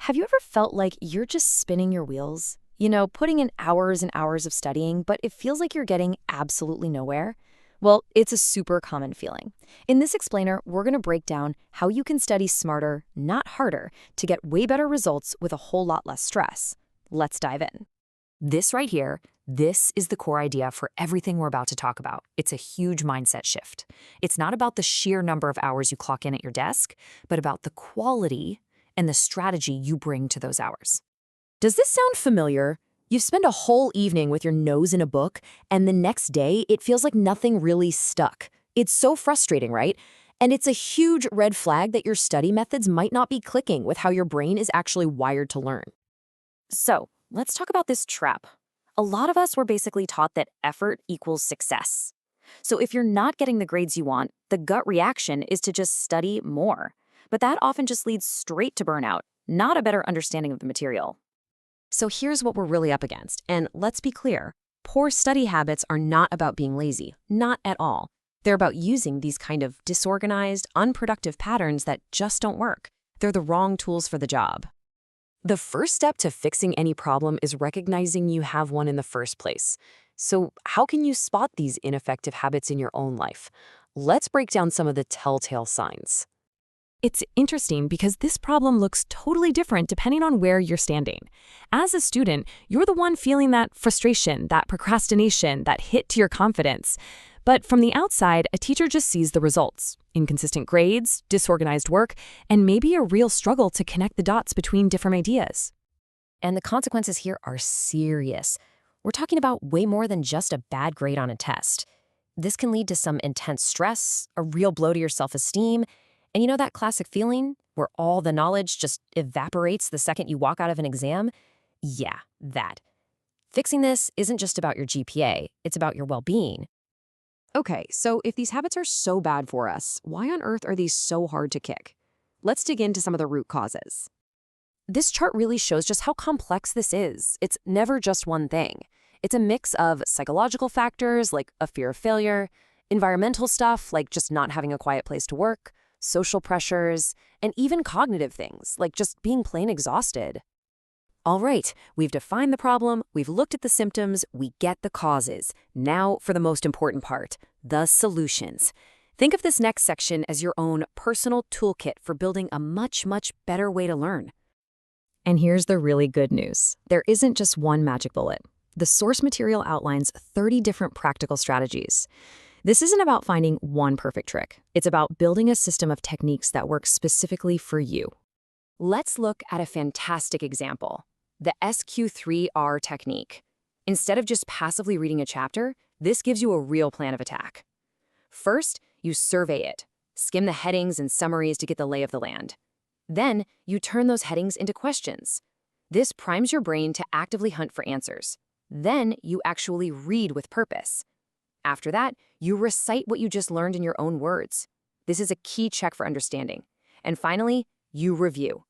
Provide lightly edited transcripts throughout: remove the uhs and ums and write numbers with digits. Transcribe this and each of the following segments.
Have you ever felt like you're just spinning your wheels? You know, putting in hours and hours of studying, but it feels like you're getting absolutely nowhere? Well, it's a super common feeling. In this explainer, we're going to break down how you can study smarter, not harder, to get way better results with a whole lot less stress. Let's dive in. This right here, this is the core idea for everything we're about to talk about. It's a huge mindset shift. It's not about the sheer number of hours you clock in at your desk, but about the quality and the strategy you bring to those hours. Does this sound familiar? You spend a whole evening with your nose in a book, and the next day it feels like nothing really stuck. It's so frustrating, right? And it's a huge red flag that your study methods might not be clicking with how your brain is actually wired to learn. So, let's talk about this trap. A lot of us were basically taught that effort equals success. So if you're not getting the grades you want, the gut reaction is to just study more. But that often just leads straight to burnout, not a better understanding of the material. So here's what we're really up against, and let's be clear. Poor study habits are not about being lazy, not at all. They're about using these kind of disorganized, unproductive patterns that just don't work. They're the wrong tools for the job. The first step to fixing any problem is recognizing you have one in the first place. So how can you spot these ineffective habits in your own life? Let's break down some of the telltale signs. It's interesting because this problem looks totally different depending on where you're standing. As a student, you're the one feeling that frustration, that procrastination, that hit to your confidence. But from the outside, a teacher just sees the results: inconsistent grades, disorganized work, and maybe a real struggle to connect the dots between different ideas. And the consequences here are serious. We're talking about way more than just a bad grade on a test. This can lead to some intense stress, a real blow to your self-esteem, and you know that classic feeling where all the knowledge just evaporates the second you walk out of an exam? Yeah, that. Fixing this isn't just about your GPA, it's about your well-being. Okay, so if these habits are so bad for us, why on earth are these so hard to kick? Let's dig into some of the root causes. This chart really shows just how complex this is. It's never just one thing. It's a mix of psychological factors like a fear of failure, environmental stuff like just not having a quiet place to work, social pressures, and even cognitive things like just being plain exhausted. All right, we've defined the problem, we've looked at the symptoms, we get the causes. Now for the most important part, the solutions. Think of this next section as your own personal toolkit for building a much, much better way to learn. And here's the really good news. There isn't just one magic bullet. The source material outlines 30 different practical strategies. This isn't about finding one perfect trick. It's about building a system of techniques that work specifically for you. Let's look at a fantastic example. The SQ3R technique. Instead of just passively reading a chapter, this gives you a real plan of attack. First, you survey it. Skim the headings and summaries to get the lay of the land. Then, you turn those headings into questions. This primes your brain to actively hunt for answers. Then, you actually read with purpose. After that, you recite what you just learned in your own words. This is a key check for understanding. And finally, you review.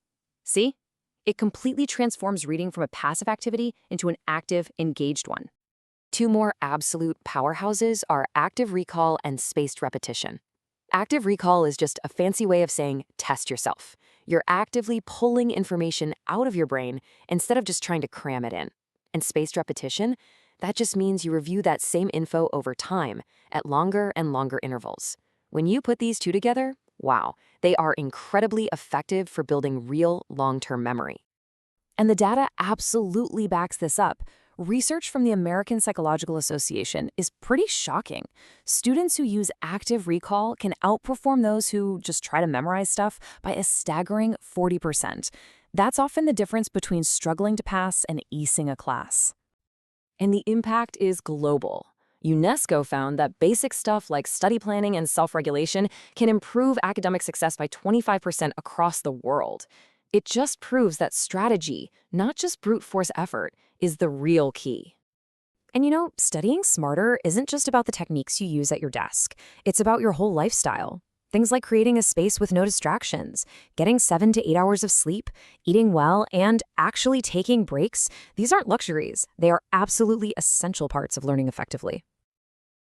See? It completely transforms reading from a passive activity into an active, engaged one. Two more absolute powerhouses are active recall and spaced repetition. Active recall is just a fancy way of saying test yourself. You're actively pulling information out of your brain instead of just trying to cram it in. And spaced repetition, that just means you review that same info over time at longer and longer intervals. When you put these two together, wow, they are incredibly effective for building real long-term memory. And the data absolutely backs this up. Research from the American Psychological Association is pretty shocking. Students who use active recall can outperform those who just try to memorize stuff by a staggering 40%. That's often the difference between struggling to pass and acing a class. And the impact is global. UNESCO found that basic stuff like study planning and self-regulation can improve academic success by 25% across the world. It just proves that strategy, not just brute force effort, is the real key. And you know, studying smarter isn't just about the techniques you use at your desk. It's about your whole lifestyle. Things like creating a space with no distractions, getting 7 to 8 hours of sleep, eating well, and actually taking breaks. These aren't luxuries. They are absolutely essential parts of learning effectively.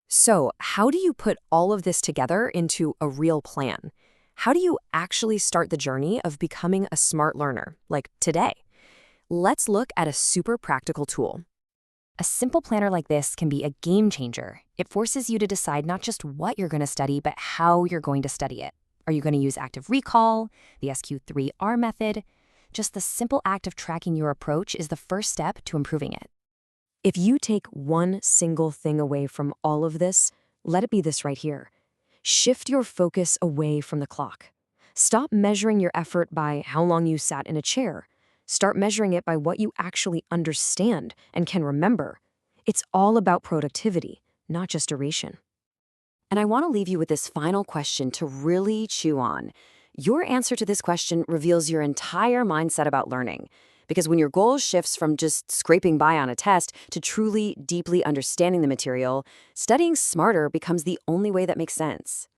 So, how do you put all of this together into a real plan? how do you actually start the journey of becoming a smart learner, like today? Let's look at a super practical tool. A simple planner like this can be a game changer. It forces you to decide not just what you're going to study, but how you're going to study it. Are you going to use active recall, the SQ3R method? Just the simple act of tracking your approach is the first step to improving it. If you take one single thing away from all of this, let it be this right here. Shift your focus away from the clock. Stop measuring your effort by how long you sat in a chair. Start measuring it by what you actually understand and can remember. It's all about productivity, not just duration. And I want to leave you with this final question to really chew on. Your answer to this question reveals your entire mindset about learning. Because when your goal shifts from just scraping by on a test to truly, deeply understanding the material, studying smarter becomes the only way that makes sense.